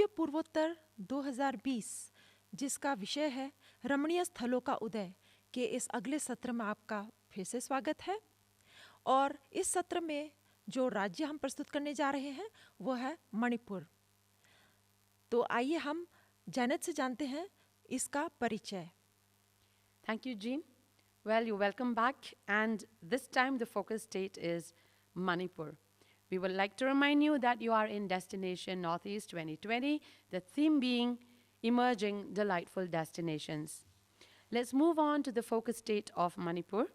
नव्य पूर्वोत्तर 2020 जिसका विषय है रमणीय स्थलों का उदय के इस अगले सत्र में आपका फिर से स्वागत है। और इस सत्र में जो राज्य हम प्रस्तुत करने जा रहे हैं वो है मणिपुर। तो आइए हम जैनेत से जानते हैं इसका परिचय। Thank you, Jean. Well, you're welcome back, and this time the focus state is Manipur. We would like to remind you that you are in Destination Northeast 2020, the theme being Emerging Delightful Destinations. Let's move on to the focus state of Manipur,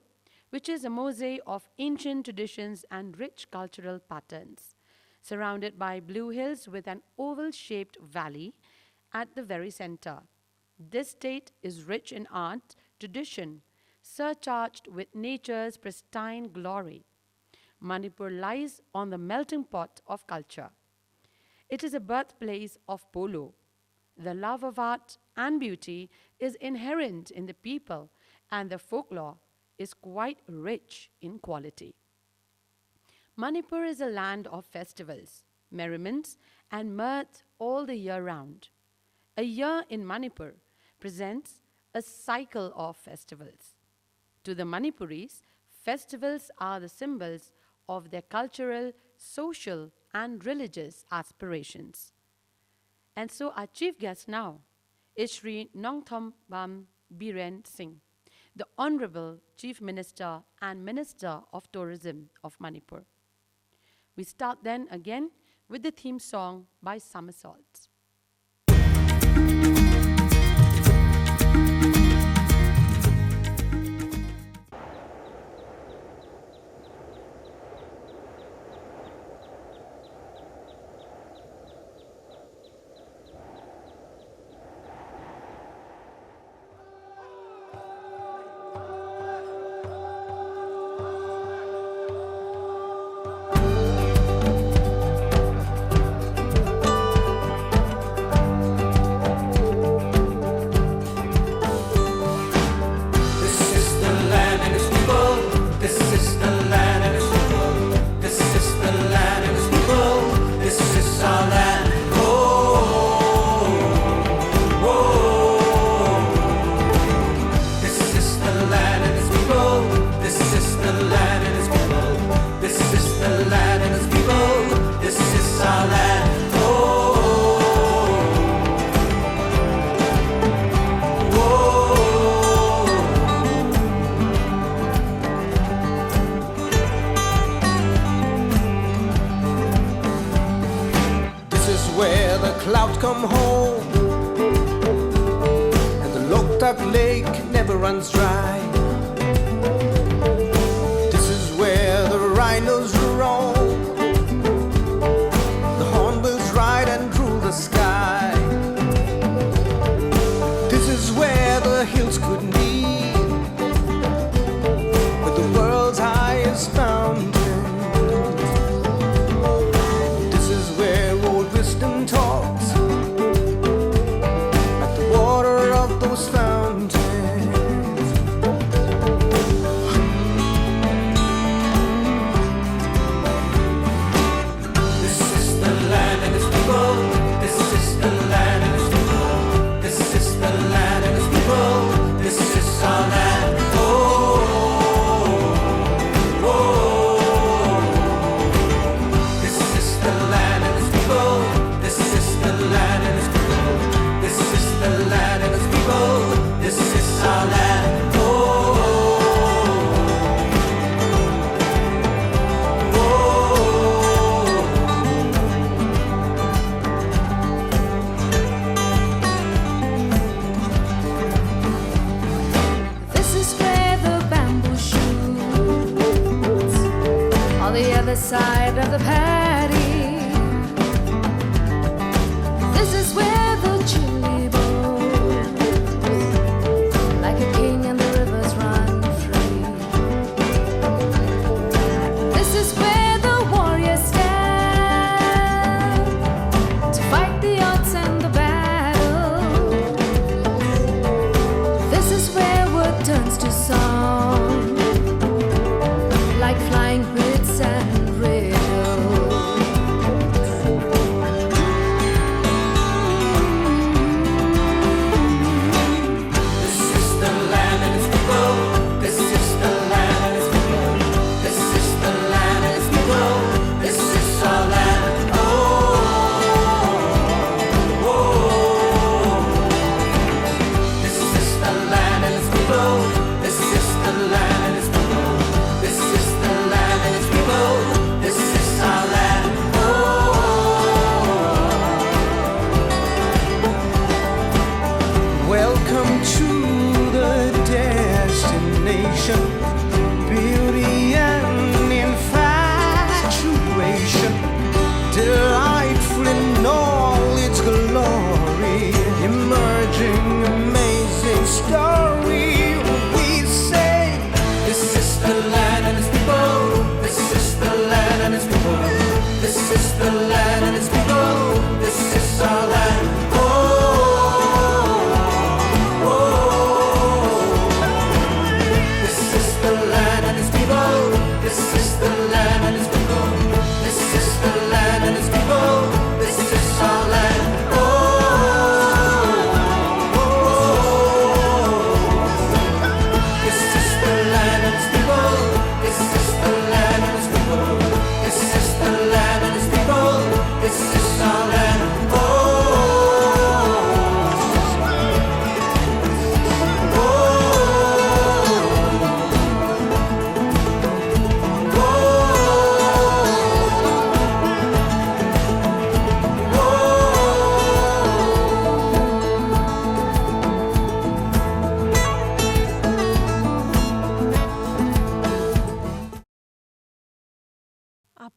which is a mosaic of ancient traditions and rich cultural patterns, surrounded by blue hills with an oval-shaped valley at the very center. This state is rich in art, tradition, surcharged with nature's pristine glory. Manipur lies on the melting pot of culture. It is a birthplace of polo. The love of art and beauty is inherent in the people, and the folklore is quite rich in quality. Manipur is a land of festivals, merriments, and mirth all the year round. A year in Manipur presents a cycle of festivals. To the Manipuris, festivals are the symbols of their cultural, social, and religious aspirations. And so our chief guest now is Shri Nongthom Bam Biren Singh, the Honorable Chief Minister and Minister of Tourism of Manipur. We start then again with the theme song by Somersaults. Clouds come home, and the Loktak Lake never runs dry. This is where the rhinos roam, the hornbills ride and rule the sky. This is where the hills could meet with the world's highest mountain. This is where old wisdom talks at the water of those fountains. This is the land and its people. This is the land and its people. This is the land and its people. This is our land. Oh, oh, oh. This is the land and its people. This is the land and its people. This is the land and its people. This is our land. Oh, oh, oh. This is where the bamboo shoots on the other side of the paddy. This is where the chili blows like a king and the rivers run free. This is where the warriors stand to fight the odds and the battle. This is where word turns to song, like flying birds and riddles.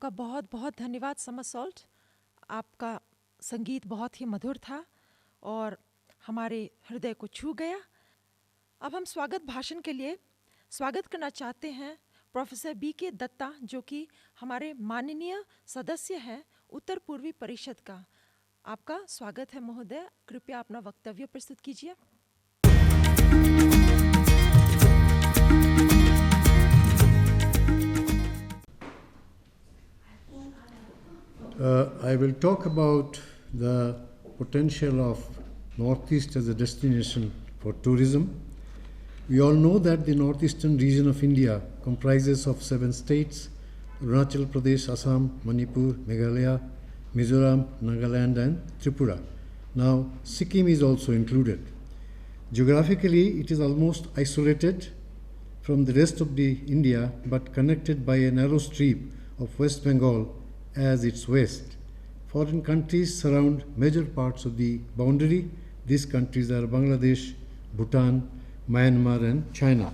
आपका बहुत बहुत धन्यवाद somersault. आपका संगीत बहुत ही मधुर था और हमारे हृदय को छू गया। अब हम स्वागत भाषण के लिए स्वागत करना चाहते हैं प्रोफेसर BK दत्ता, जो कि हमारे माननीय सदस्य हैं उत्तर पूर्वी परिषद का। आपका स्वागत है महोदय, कृपया अपना वक्तव्य प्रस्तुत कीजिए। I will talk about the potential of Northeast as a destination for tourism. We all know that the northeastern region of India comprises of 7 states: Arunachal Pradesh, Assam, Manipur, Meghalaya, Mizoram, Nagaland and Tripura. Now Sikkim is also included. Geographically, it is almost isolated from the rest of the India, but connected by a narrow strip of West Bengal as its west. Foreign countries surround major parts of the boundary. These countries are Bangladesh, Bhutan, Myanmar and China.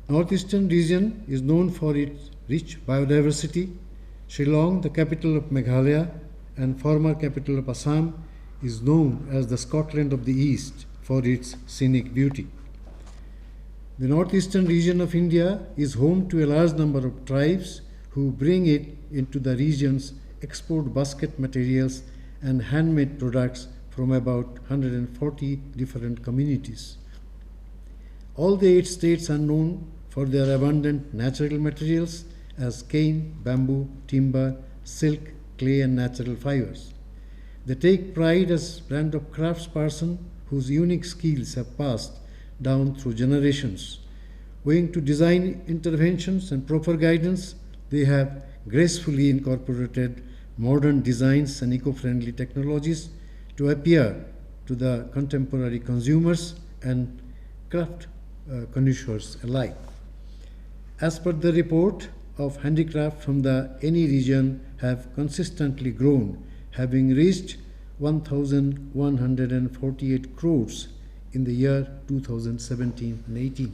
Northeastern region is known for its rich biodiversity. Shillong, the capital of Meghalaya and former capital of Assam, is known as the Scotland of the East for its scenic beauty. The northeastern region of India is home to a large number of tribes who bring it into the region's export basket materials and handmade products from about 140 different communities. All the 8 states are known for their abundant natural materials as cane, bamboo, timber, silk, clay and natural fibers. They take pride as brand of craftsperson whose unique skills have passed down through generations. Owing to design interventions and proper guidance, they have gracefully incorporated modern designs and eco-friendly technologies to appeal to the contemporary consumers and craft connoisseurs alike. As per the report of handicraft from the any region have consistently grown, having reached 1,148 crores in the year 2017 and 18.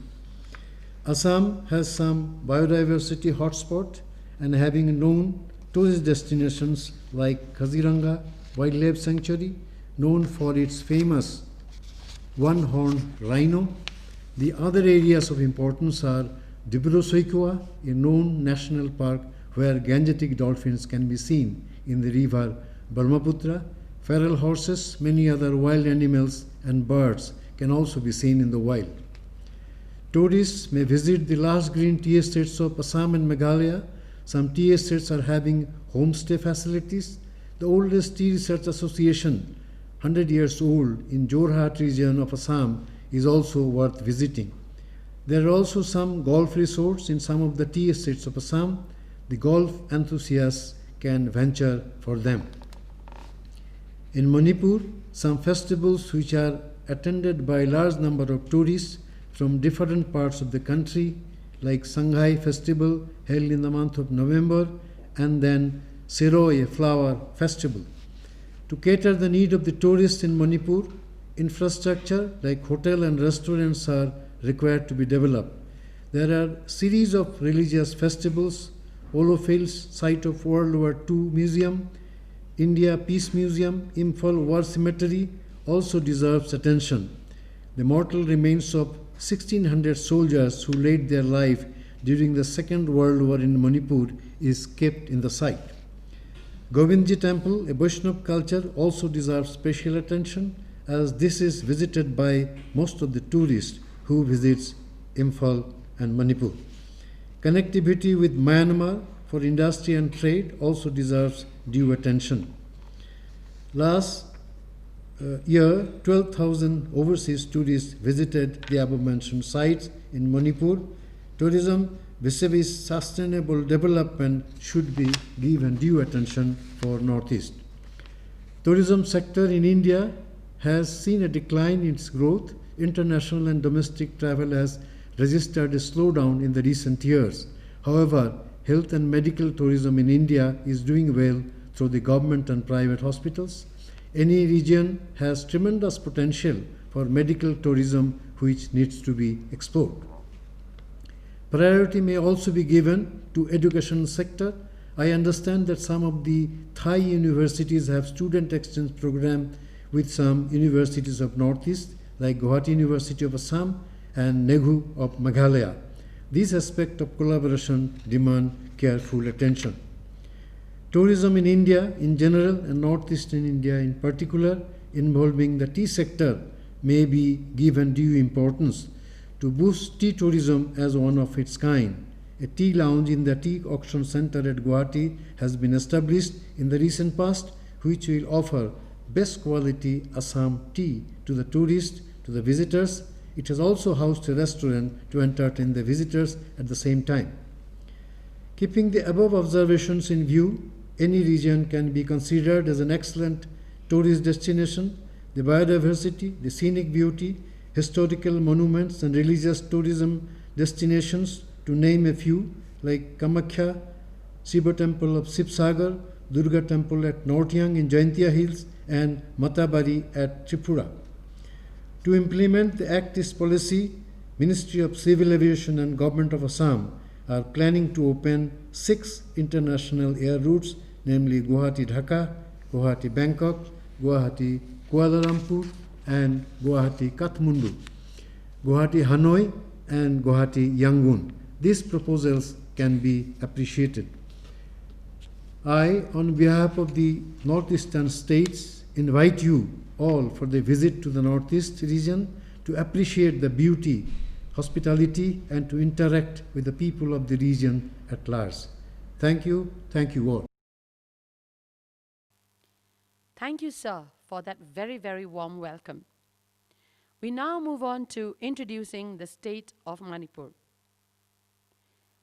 Assam has some biodiversity hotspot and having known tourist destinations like Kaziranga Wildlife Sanctuary, known for its famous one-horned rhino. The other areas of importance are Dibru-Soikua, a known national park where Gangetic dolphins can be seen in the river Brahmaputra. Feral horses, many other wild animals and birds can also be seen in the wild. Tourists may visit the large green tea estates of Assam and Meghalaya. Some tea estates are having homestay facilities. The oldest tea research association, 100 years old, in Jorhat region of Assam is also worth visiting. There are also some golf resorts in some of the tea estates of Assam. The golf enthusiasts can venture for them. In Manipur, some festivals which are attended by a large number of tourists from different parts of the country, like Sanghai Festival held in the month of November, and then Siroi, a flower festival. To cater the need of the tourists in Manipur, infrastructure like hotel and restaurants are required to be developed. There are series of religious festivals. Olofils, site of World War II Museum, India Peace Museum, Imphal War Cemetery also deserves attention. The mortal remains of 1,600 soldiers who laid their life during the Second World War in Manipur is kept in the site. Govindji Temple, a Vaishnav culture, also deserves special attention as this is visited by most of the tourists who visits Imphal and Manipur. Connectivity with Myanmar for industry and trade also deserves due attention. Last year, 12,000 overseas tourists visited the above-mentioned sites in Manipur. Tourism vis-a-vis sustainable development should be given due attention for Northeast. Tourism sector in India has seen a decline in its growth. International and domestic travel has registered a slowdown in the recent years. However, health and medical tourism in India is doing well through the government and private hospitals. Any region has tremendous potential for medical tourism which needs to be explored. Priority may also be given to education sector I understand that some of the Thai universities have student exchange program with some universities of Northeast, like Guwahati University of Assam and Negu of Meghalaya. These aspects of collaboration demand careful attention. Tourism in India in general and Northeastern India in particular, involving the tea sector, may be given due importance to boost tea tourism as one of its kind. A tea lounge in the Tea Auction Center at Guwahati has been established in the recent past, which will offer best quality Assam tea to the tourists, to the visitors. It has also housed a restaurant to entertain the visitors at the same time. Keeping the above observations in view, any region can be considered as an excellent tourist destination. The biodiversity, the scenic beauty, historical monuments and religious tourism destinations, to name a few, like Kamakhya, Shiva Temple of Sibsagar, Durga Temple at Nortyang in Jaintia Hills, and Matabari at Tripura. To implement the Act's policy, Ministry of Civil Aviation and Government of Assam are planning to open 6 international air routes, namely Guwahati-Dhaka, Guwahati-Bangkok, Guwahati-Kuala Lumpur, and Guwahati-Kathmandu, Guwahati-Hanoi, and Guwahati-Yangon. These proposals can be appreciated. I, on behalf of the Northeastern states, invite you all for the visit to the Northeast region to appreciate the beauty, hospitality, and to interact with the people of the region at large. Thank you all. Thank you, sir, for that very, very warm welcome. We now move on to introducing the state of Manipur.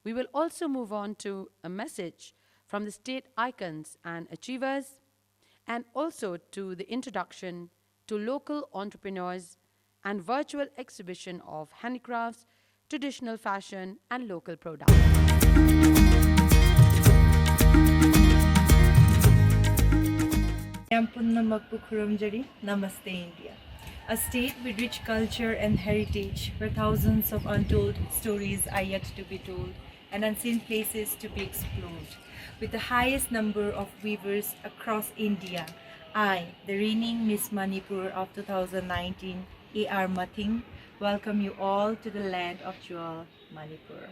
We will also move on to a message from the state icons and achievers, and also to the introduction to local entrepreneurs and virtual exhibition of handicrafts, traditional fashion, and local products. Namaste, India. A state with rich culture and heritage, where thousands of untold stories are yet to be told and unseen places to be explored. With the highest number of weavers across India, I, the reigning Miss Manipur of 2019, A.R. Mathing, welcome you all to the land of jewel, Manipur.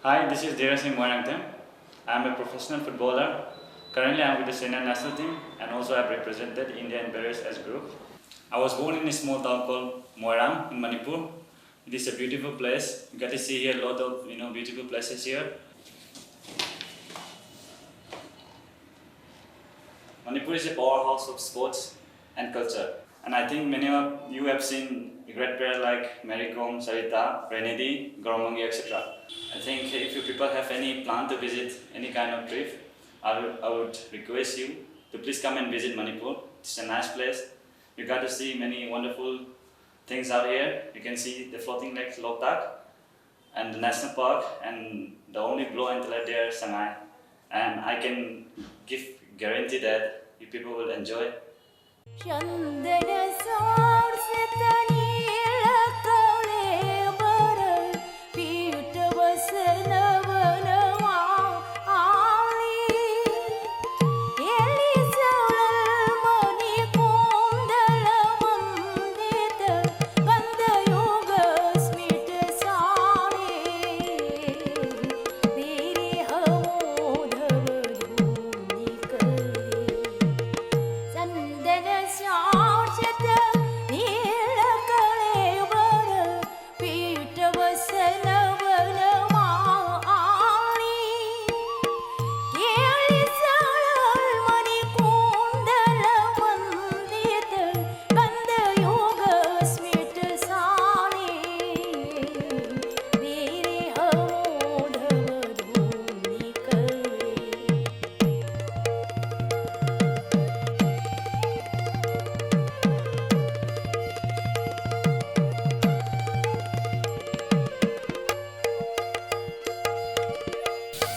Hi, this is Dheeraj Singh Moirangthem. I am a professional footballer. Currently, I am with the senior national team and also I have represented India in various age groups. I was born in a small town called Moirang in Manipur. It is a beautiful place. You get to see here a lot of beautiful places here. Manipur is a powerhouse of sports and culture. And I think many of you have seen great players like Mary Kom, Sarita, Renedy, Goromangi, etc. I think if you people have any plan to visit any kind of trip, I would request you to please come and visit Manipur. It's a nice place. You got to see many wonderful things out here. You can see the floating lake Loktak and the national park and the only blow intellect there, Shanghai. And I can give guarantee that you people will enjoy.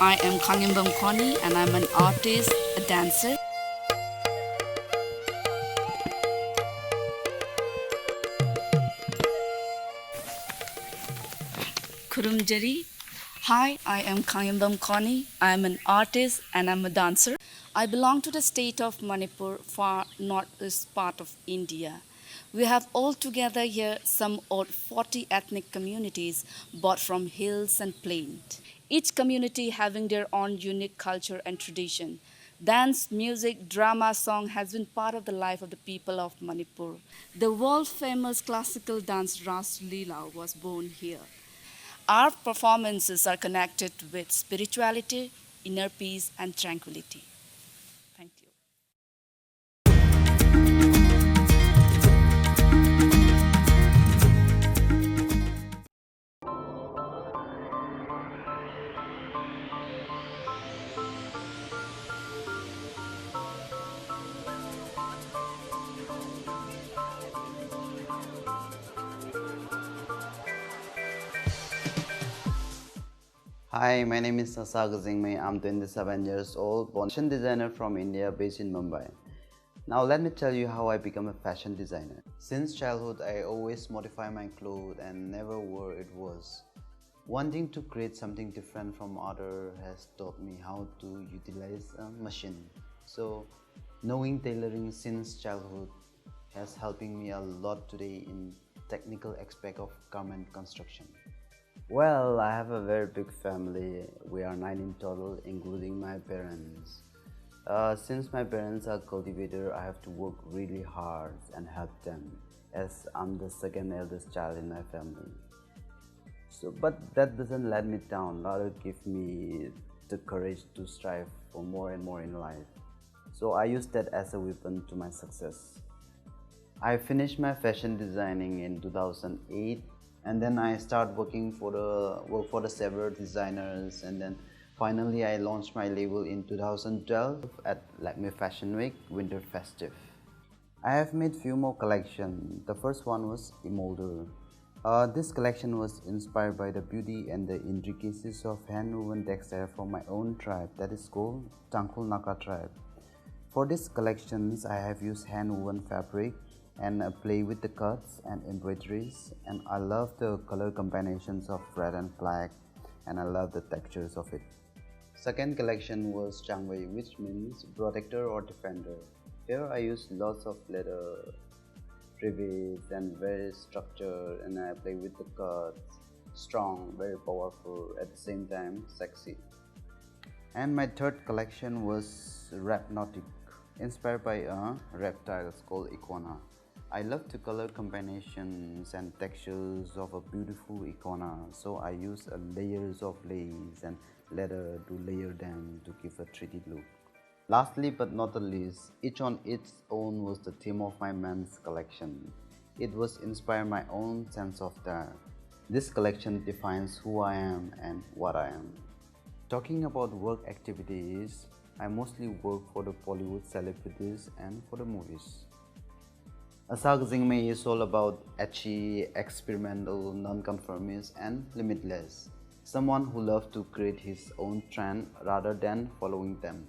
I am Kangimbam Koni and I'm an artist, a dancer. Kurumjari. Hi, I am Kangimbam Koni. I am an artist and I'm a dancer. I belong to the state of Manipur, far northeast part of India. We have altogether here some odd 40 ethnic communities brought from hills and plains. Each community having their own unique culture and tradition. Dance, music, drama, song has been part of the life of the people of Manipur. The world-famous classical dance Ras Leela was born here. Our performances are connected with spirituality, inner peace, and tranquility. Thank you. Hi, my name is Sasaga Zingmei. I'm 27 years old, born fashion designer from India based in Mumbai. Now let me tell you how I become a fashion designer. Since childhood, I always modify my clothes and never wore it was. Wanting to create something different from other has taught me how to utilize a machine. So knowing tailoring since childhood has helping me a lot today in technical aspect of garment construction. Well, I have a very big family. We are 9 in total, including my parents. Since my parents are cultivator, I have to work really hard and help them, as I'm the second eldest child in my family. But that doesn't let me down, rather give me the courage to strive for more and more in life. So I use that as a weapon to my success. I finished my fashion designing in 2008, and then I started work for the several designers, and then finally I launched my label in 2012 at Lakme Fashion Week Winter Festive. I have made few more collections. The first one was Emolder. This collection was inspired by the beauty and the intricacies of hand-woven textile from my own tribe, that is called Tangkhul Naka tribe. For these collections, I have used hand-woven fabric and play with the cuts and embroideries, and I love the color combinations of red and black, and I love the textures of it. Second collection was Changwei, which means protector or defender. Here I use lots of leather, rivets and various structure, and I play with the cuts strong, very powerful, at the same time sexy. And my third collection was Rapnotic, inspired by a reptile called iguana. I love the color combinations and textures of a beautiful iguana, so I use layers of lace and leather to layer them to give a 3D look. Lastly but not the least, each on its own was the theme of my men's collection. It was inspired my own sense of that. This collection defines who I am and what I am. Talking about work activities, I mostly work for the Bollywood celebrities and for the movies. Asag Zingmei is all about edgy, experimental, non-conformist and limitless. Someone who loves to create his own trend rather than following them.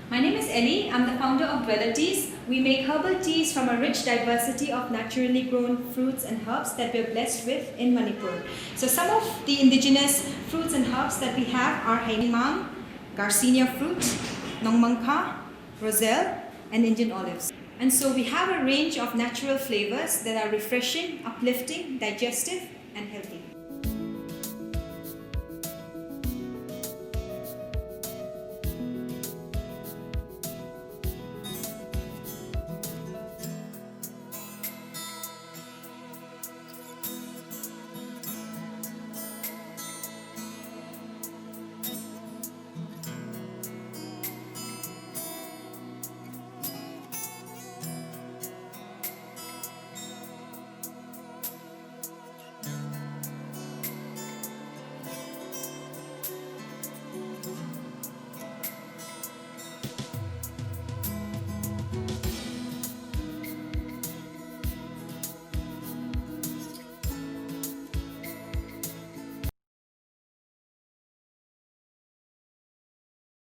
My name is Ellie. I'm the founder of Dweller Teas. We make herbal teas from a rich diversity of naturally grown fruits and herbs that we're blessed with in Manipur. So some of the indigenous fruits and herbs that we have are hainimang, garcinia fruit, nongmangka, roselle, and Indian olives. And so we have a range of natural flavors that are refreshing, uplifting, digestive, and healthy.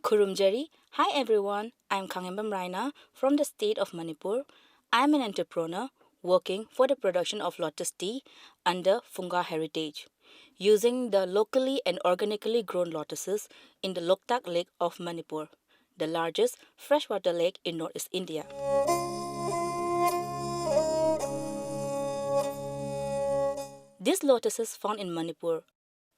Kurumjari. Hi everyone, I'm Kangembam Raina from the state of Manipur. I'm an entrepreneur working for the production of lotus tea under Funga Heritage, using the locally and organically grown lotuses in the Loktak Lake of Manipur, the largest freshwater lake in Northeast India. These lotuses found in Manipur,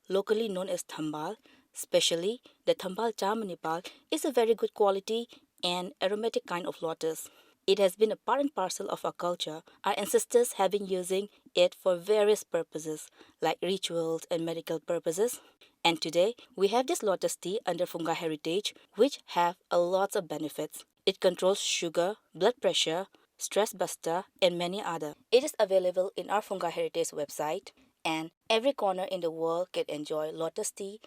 locally known as thambal, especially the thambal cha manipal, is a very good quality and aromatic kind of lotus. It has been a part and parcel of our culture. Our ancestors have been using it for various purposes, like rituals and medical purposes. And today, we have this lotus tea under Funga Heritage, which have a lot of benefits. It controls sugar, blood pressure, stress buster, and many other. It is available in our Funga Heritage website, and every corner in the world can enjoy lotus tea,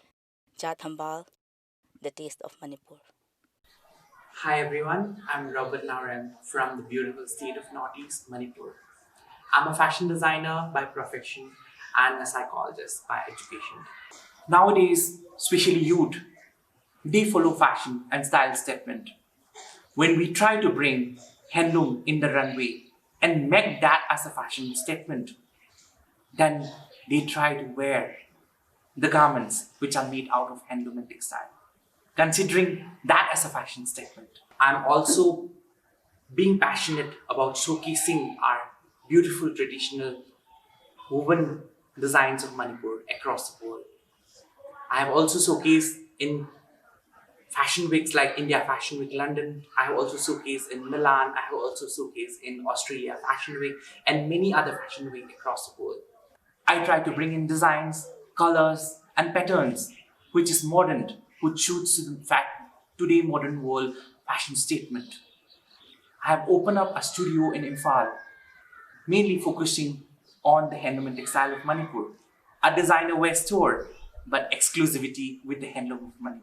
cha thambal, the taste of Manipur. Hi everyone, I'm Robert Naram from the beautiful state of Northeast Manipur. I'm a fashion designer by profession and a psychologist by education. Nowadays, especially youth, they follow fashion and style statement. When we try to bring handloom in the runway and make that as a fashion statement, then they try to wear the garments which are made out of handloom and textile, considering that as a fashion statement. I'm also being passionate about showcasing our beautiful traditional woven designs of Manipur across the world. I have also showcased in fashion weeks like India Fashion Week London. I have also showcased in Milan. I have also showcased in Australia Fashion Week and many other fashion weeks across the world. I try to bring in designs, colors, and patterns, which is modern, which suits in fact today modern world fashion statement. I have opened up a studio in Imphal, mainly focusing on the handloom and textile of Manipur, a designer wear store, but exclusivity with the handloom of Manipur.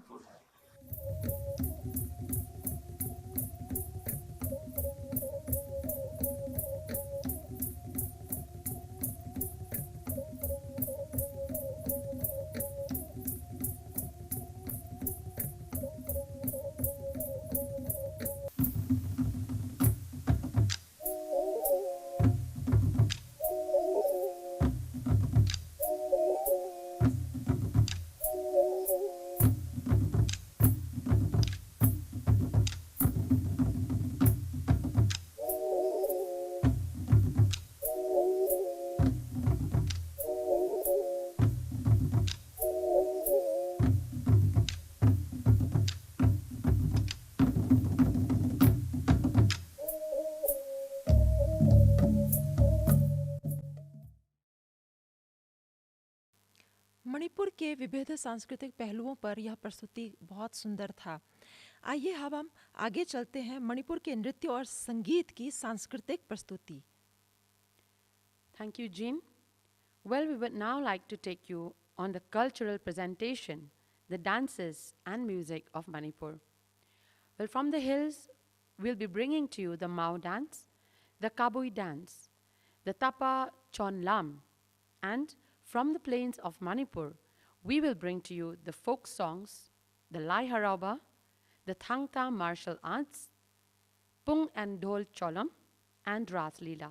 Manipur के विविध सांस्कृतिक पहलुओं पर यह प्रस्तुति बहुत सुंदर था। आइए अब हम आगे चलते हैं मणिपुर के नृत्य और संगीत की सांस्कृतिक प्रस्तुति। Thank you, Jean. Well, we would now like to take you on the cultural presentation, the dances and music of Manipur. Well, from the hills, we'll be bringing to you the Mao dance, the Kabui dance, the Tapa Chon Lam, and from the plains of Manipur, we will bring to you the folk songs, the Lai Harauba, the Thangta martial arts, Pung and Dhol Cholam, and Ras Leela.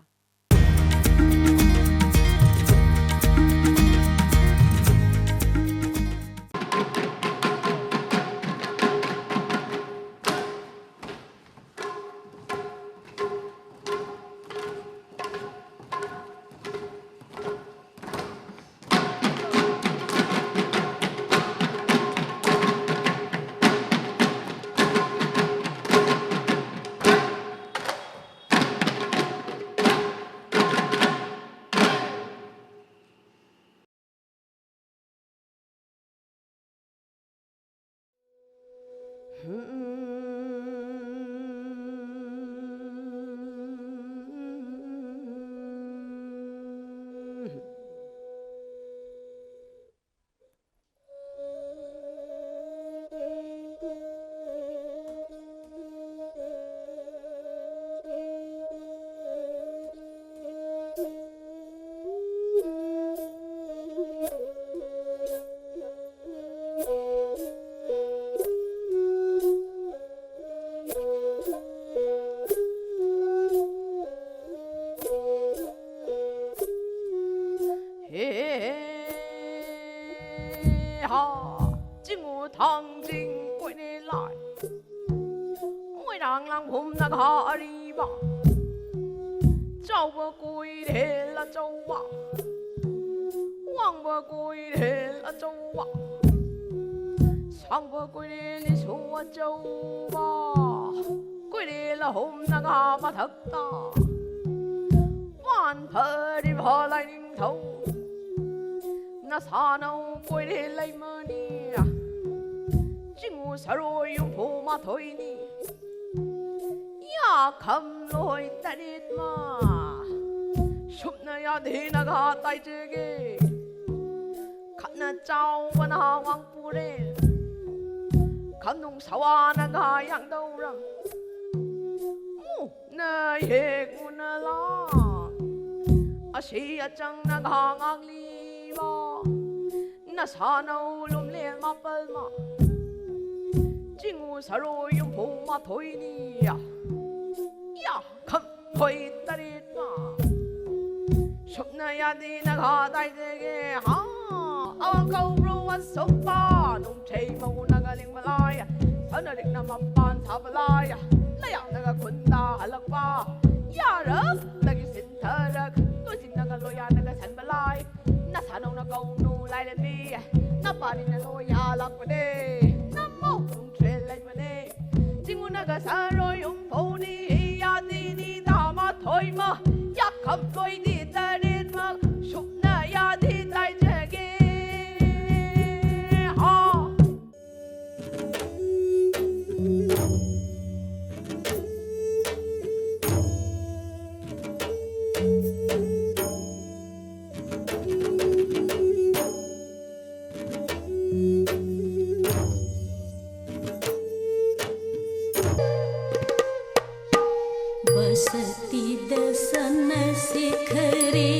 बसती दसन शिखरे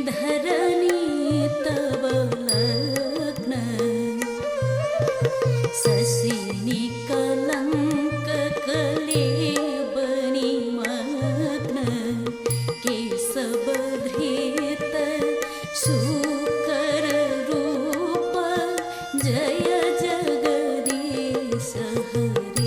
धरणी तव लग्न ससिनी कलंक कलेबनी मग्न केशव धृत सुकर रूप जय जगदीश हरे।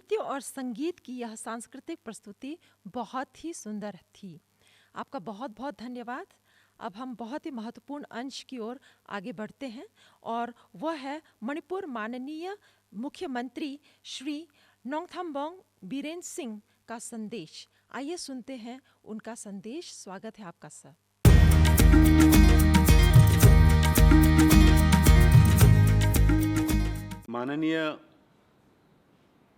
नृत्य और संगीत की यह सांस्कृतिक प्रस्तुति बहुत ही सुंदर थी। आपका बहुत बहुत धन्यवाद। अब हम बहुत ही महत्वपूर्ण अंश की ओर आगे बढ़ते हैं और वह है मणिपुर माननीय मुख्यमंत्री श्री नोंगथाम्बोंग बीरेन सिंह का संदेश। आइए सुनते हैं उनका संदेश। स्वागत है आपका सर। माननीय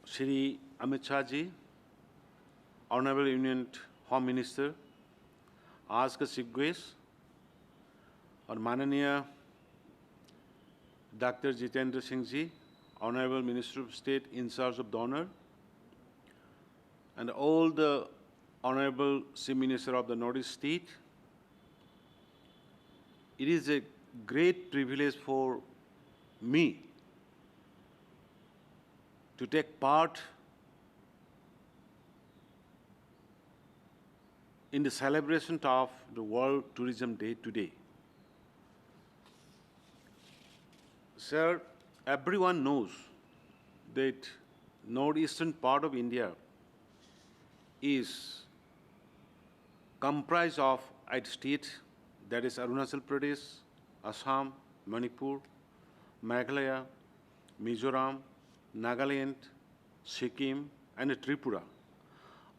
Shri Amit Shah ji, honourable union home minister, आज का चीफ गेस्ट, और माननीय doctor Jitendra Singh ji, honourable minister of state in charge of the honour, and all the honorable chief minister of the Northeast state, it is a great privilege for me to take part in the celebration of the World Tourism Day today. Sir, everyone knows that northeastern part of India is comprised of 8 states, that is Arunachal Pradesh, Assam, Manipur, Meghalaya, Mizoram, Nagaland, Sikkim, and Tripura.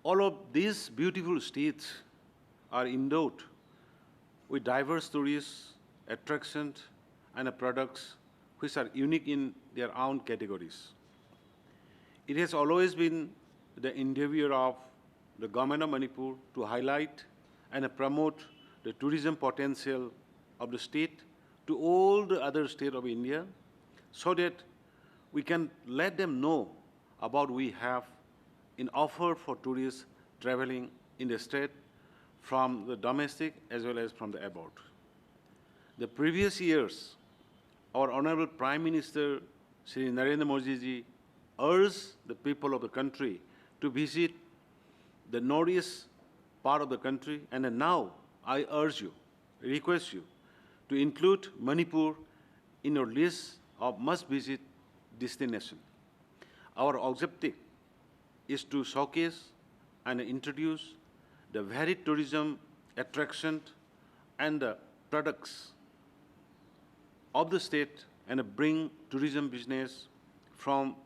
All of these beautiful states are endowed with diverse tourist attractions and products which are unique in their own categories. It has always been the endeavor of the government of Manipur to highlight and promote the tourism potential of the state to all the other states of India, so that we can let them know about what we have in offer for tourists traveling in the state from the domestic as well as from the abroad. The previous years, our Honorable Prime Minister Shri Narendra Modi ji urged the people of the country to visit the northeast part of the country, and now I urge you, request you, to include Manipur in your list of must-visit destinations. Our objective is to showcase and introduce the varied tourism attractions and the products of the state and bring tourism business from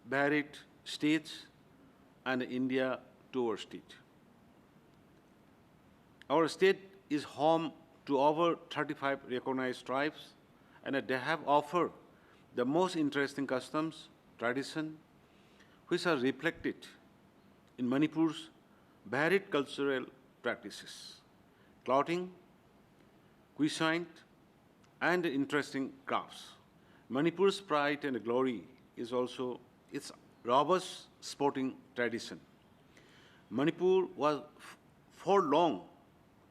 varied states and India to our state. Our state is home to over 35 recognized tribes, and they have offered the most interesting customs, traditions, which are reflected in Manipur's varied cultural practices, clothing, cuisine, and interesting crafts. Manipur's pride and glory is also its robust sporting tradition. Manipur was for long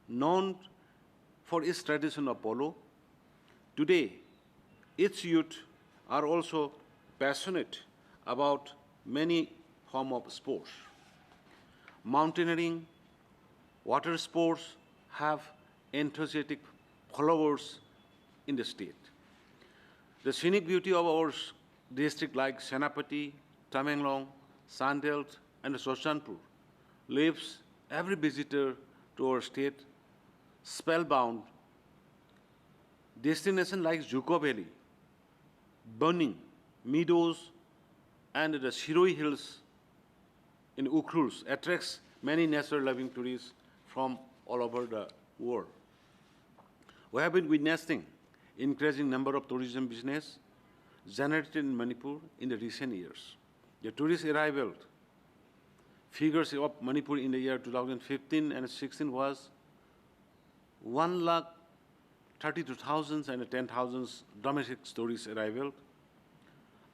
known for its tradition of polo. Today, its youth are also passionate about many forms of sports. Mountaineering, water sports have enthusiastic followers in the state. The scenic beauty of our district like Senapati, Tamenglong, Sandelt, and Soshanpur leaves every visitor to our state spellbound. Destinations like Juko Valley, Burning, Meadows, and the Shiroi Hills in Ukhrul attracts many nature-loving tourists from all over the world. We have been witnessing increasing number of tourism business generated in Manipur in the recent years. The tourist arrival figures of Manipur in the year 2015 and 16 was 1,32,000 and 10,000 domestic tourist arrival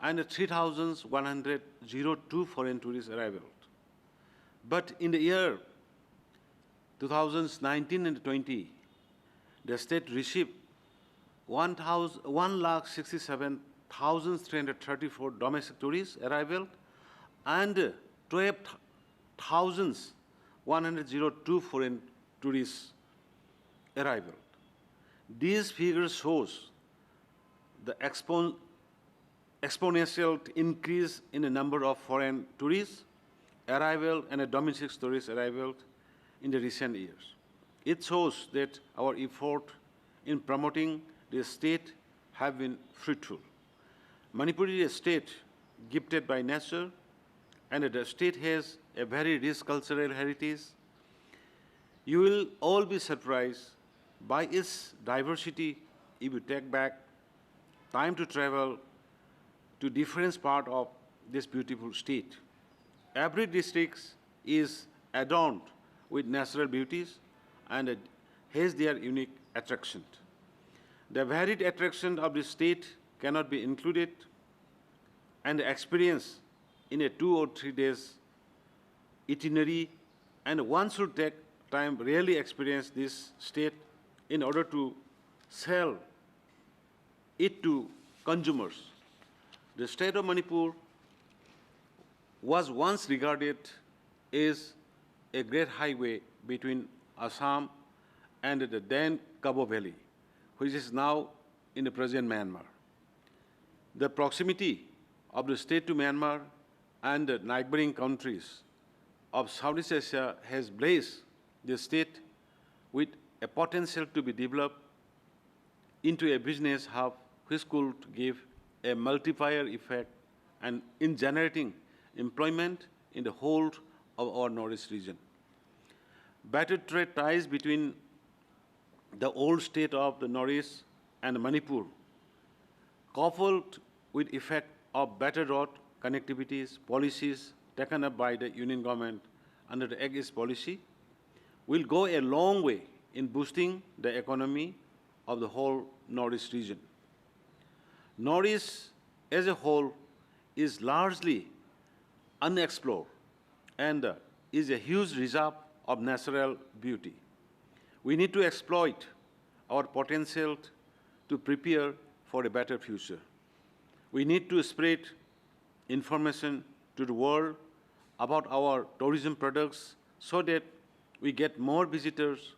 and 3,102 foreign tourist arrival. But in the year 2019 and 20, the state received 1,67,334 domestic tourist arrival and 12,102 foreign tourist arrival. These figures shows the exponential increase in the number of foreign tourists arrival and a domestic tourist arrival in the recent years. It shows that our effort in promoting the state have been fruitful. Manipur is a state gifted by nature, and the state has a very rich cultural heritage. You will all be surprised by its diversity if you take back time to travel to different parts of this beautiful state. Every district is adorned with natural beauties and has their unique attraction. The varied attraction of the state cannot be included and experienced in a 2 or 3 days itinerary, and one should take time really experience this state in order to sell it to consumers. The state of Manipur was once regarded as a great highway between Assam and the then Cabo Valley, which is now in the present Myanmar. The proximity of the state to Myanmar and the neighboring countries of Southeast Asia has blessed the state with a potential to be developed into a business hub which could give a multiplier effect and in generating employment in the whole of our Northeast region. Better trade ties between the old state of the Northeast and Manipur, coupled with effect of better road connectivities policies taken up by the Union government under the Act East policy, will go a long way in boosting the economy of the whole Northeast region. Northeast as a whole is largely unexplored and is a huge reserve of natural beauty. We need to exploit our potential to prepare for a better future. We need to spread information to the world about our tourism products so that we get more visitors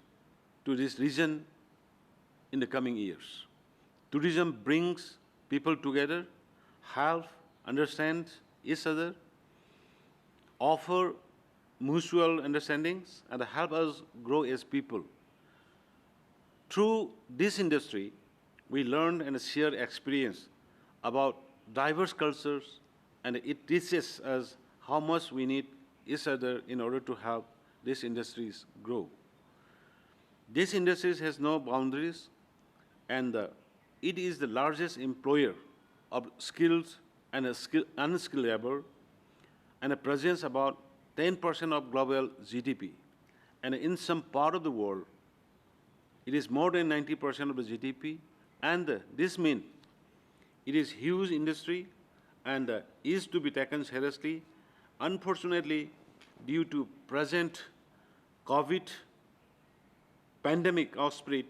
to this region in the coming years. Tourism brings people together, help understand each other, offer mutual understandings, and help us grow as people. Through this industry, we learn and share experience about diverse cultures, and it teaches us how much we need each other in order to help these industries grow. This industry has no boundaries, and it is the largest employer of skilled and unskilled labor, and it presents about 10% of global GDP. And in some part of the world, it is more than 90% of the GDP, and this means it is huge industry and is to be taken seriously. Unfortunately, due to present COVID pandemic outbreak,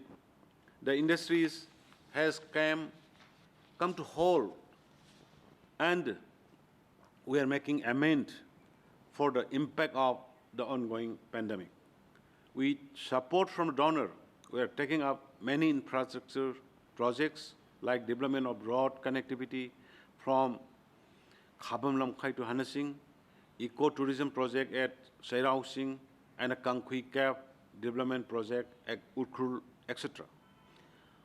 the industries has come to halt, and we are making amend for the impact of the ongoing pandemic. With support from donor, we are taking up many infrastructure projects like development of road connectivity from Khabam Lamkhai to Hanasing, eco-tourism project at Sairausing, and a Kankhui Cap development project at Urkhul, etc.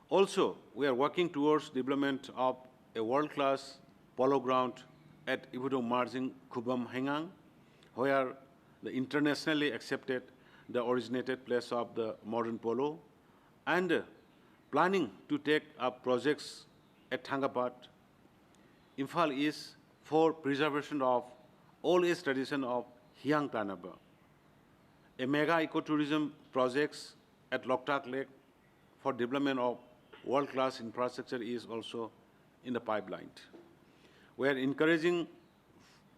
Also, we are working towards development of a world-class polo ground at Ibudong Marjing Khubam Hengang, where the internationally accepted the originated place of the modern polo, and planning to take up projects at Thangapat, Imphal East, for preservation of old-age tradition of Hiang Tanaba. A mega ecotourism projects at Loktak Lake for development of world-class infrastructure is also in the pipeline. We are encouraging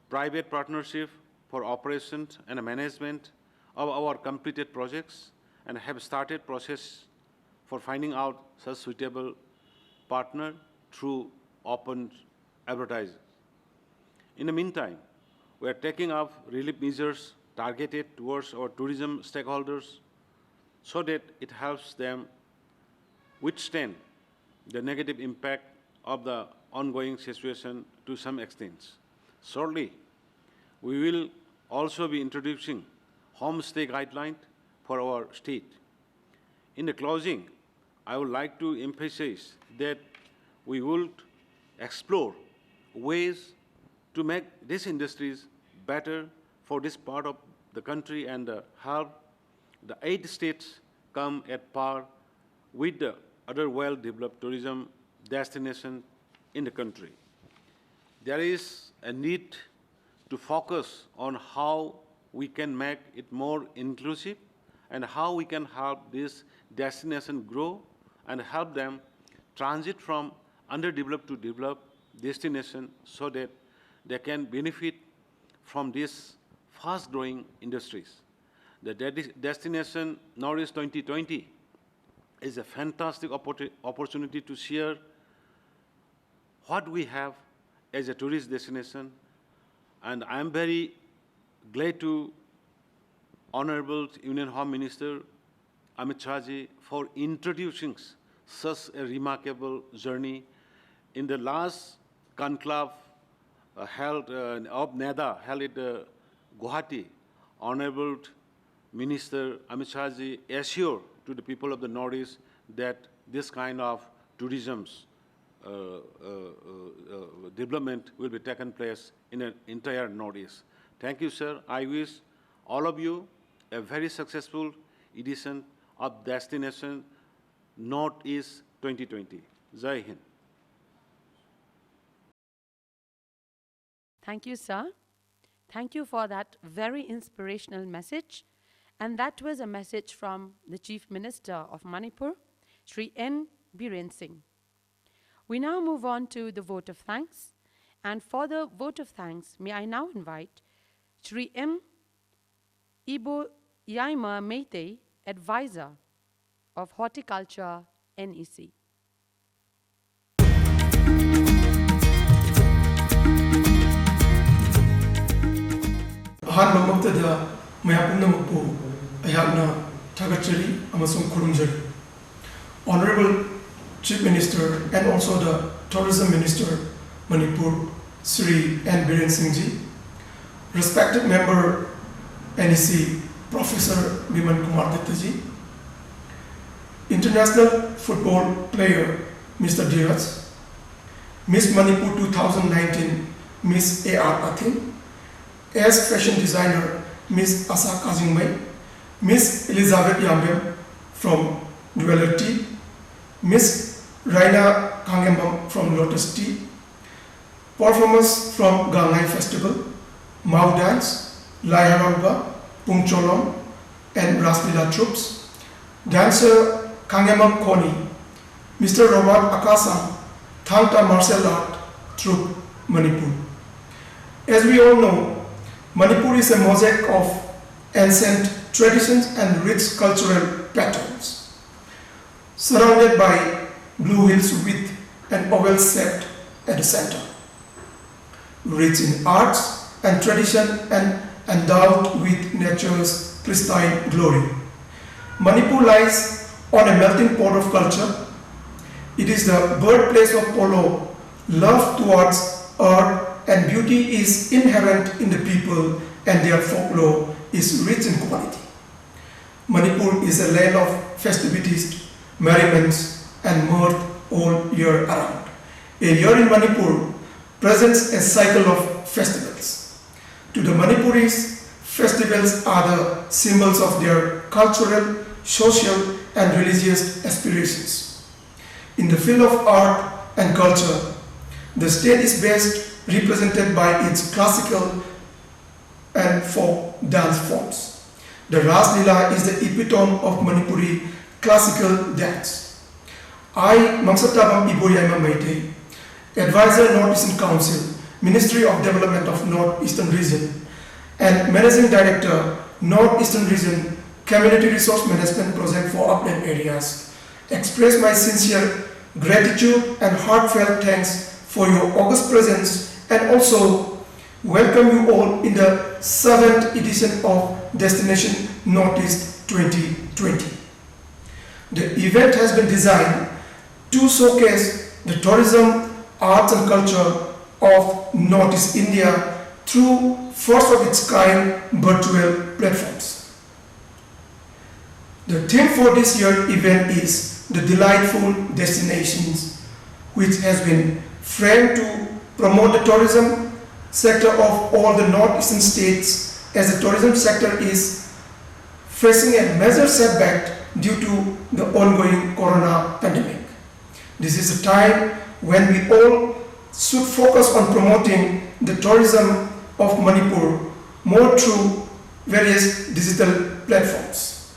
private partnership for operation and management of our completed projects and have started process for finding out such suitable partner through open advertising. In the meantime, we are taking up relief measures targeted towards our tourism stakeholders so that it helps them withstand the negative impact of the ongoing situation to some extent. Shortly, we will also be introducing homestay guideline for our state. In the closing, I would like to emphasize that we will explore ways to make these industries better for this part of the country and help the 8 states come at par with the other well-developed tourism destinations in the country. There is a need to focus on how we can make it more inclusive and how we can help this destination grow and help them transit from underdeveloped to developed destination so that they can benefit from these fast-growing industries. The destination Northeast 2020 is a fantastic opportunity to share what we have as a tourist destination, and I am very glad to Honorable Union Home Minister Amit Shah ji for introducing such a remarkable journey. In the last conclave held of NEDA held at Guwahati, Honorable Minister Amit Shah ji assured to the people of the Northeast that this kind of tourism development will be taken place in the entire Northeast. Thank you, sir. I wish all of you a very successful edition of Destination Northeast 2020. Jai Hind. Thank you, sir. Thank you for that very inspirational message. And that was a message from the Chief Minister of Manipur, Sri N. Biren Singh. We now move on to the vote of thanks. And for the vote of thanks, may I now invite Sri M. Ibo Yaima Meitei, Advisor of Horticulture, NEC. ꯑꯍꯥꯟꯕꯃꯛꯇꯗ ꯃꯌꯥꯝ ꯄꯨꯝꯅꯃꯛꯄꯨ ꯑꯩꯍꯥꯛꯅ ꯊꯥꯒꯠꯆꯔꯤ ꯑꯃꯁꯨꯡ ꯈꯨꯔꯨꯝꯖꯔꯤ. Honorable Chief Minister and also the Tourism Minister Manipur, Sri N. Biren Singh ji, respected member NEC Professor Biman Kumar Dutta ji, international football player Mr. Dheeraj, Miss Manipur 2019 Miss A.R. Athin, as fashion designer Miss Asa Kazingmai, Miss Elizabeth Yambem from Dweller Tea, Miss Raina Kangembam from Lotus Tea, performers from Gangai Festival, Mau Dance, Laiharamba, Pung Cholong, and Raslila troops, dancer Kangembam Koni, Mr. Robert Akasa, Thangta Martial Art Troupe, Manipur. As we all know, Manipur is a mosaic of ancient traditions and rich cultural patterns, surrounded by blue hills with an oval set at the center, rich in arts and tradition and endowed with nature's pristine glory. Manipur lies on a melting pot of culture. It is the birthplace of polo. Love towards earth and beauty is inherent in the people, and their folklore is rich in quality. Manipur is a land of festivities, merriments, and mirth all year around. A year in Manipur presents a cycle of festivals. To the Manipuris, festivals are the symbols of their cultural, social, and religious aspirations. In the field of art and culture, the state is best represented by its classical and folk dance forms. The Ras Leela is the epitome of Manipuri classical dance. I, Mangsatabam Iboyaima Meitei, Advisor Northeastern Council, Ministry of Development of Northeastern Region, and Managing Director, Northeastern Region Community Resource Management Project for Upland Areas, express my sincere gratitude and heartfelt thanks for your august presence, and also welcome you all in the 7th edition of Destination Northeast 2020. The event has been designed to showcase the tourism arts and culture of Northeast India through first of its kind virtual platforms. The theme for this year's event is the delightful destinations, which has been framed to promote the tourism sector of all the northeastern states, as the tourism sector is facing a major setback due to the ongoing corona pandemic. This is a time when we all should focus on promoting the tourism of Manipur more through various digital platforms.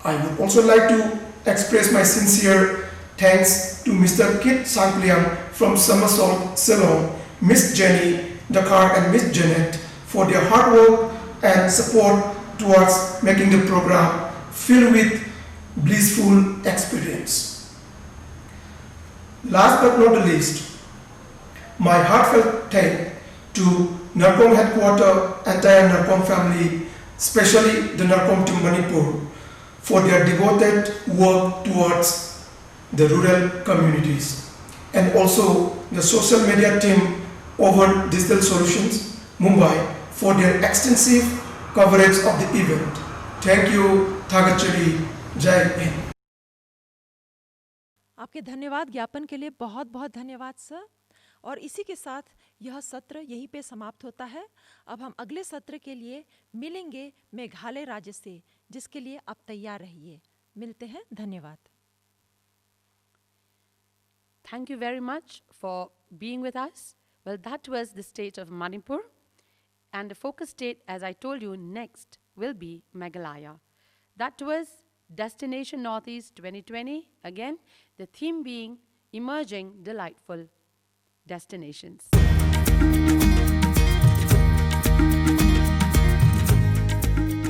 I would also like to express my sincere thanks to Mr. Kit Sangkliang from Somersault, Shillong, Miss Jenny Dakar and Miss Janet for their hard work and support towards making the program filled with blissful experience. Last but not the least, my heartfelt thanks to NARCOM headquarters, entire NARCOM family, especially the NARCOM team Manipur, for their devoted work towards the rural communities, and also the social media team over Digital Solutions, Mumbai, for their extensive coverage of the event. Thank you, Thagachari, Jai Hind. आपके धन्यवाद ज्ञापन के लिए बहुत बहुत धन्यवाद sir. और इसी के साथ यह सत्र यहीं पे समाप्त होता है। अब हम अगले सत्र के लिए मिलेंगे मेघालय राज्य से, जिसके लिए आप तैयार रहिए। मिलते हैं, धन्यवाद। Thank you very much for being with us. Well, that was the state of Manipur. And the focus state, as I told you, next will be Meghalaya. That was Destination Northeast 2020. Again, the theme being Emerging Delightful Destinations.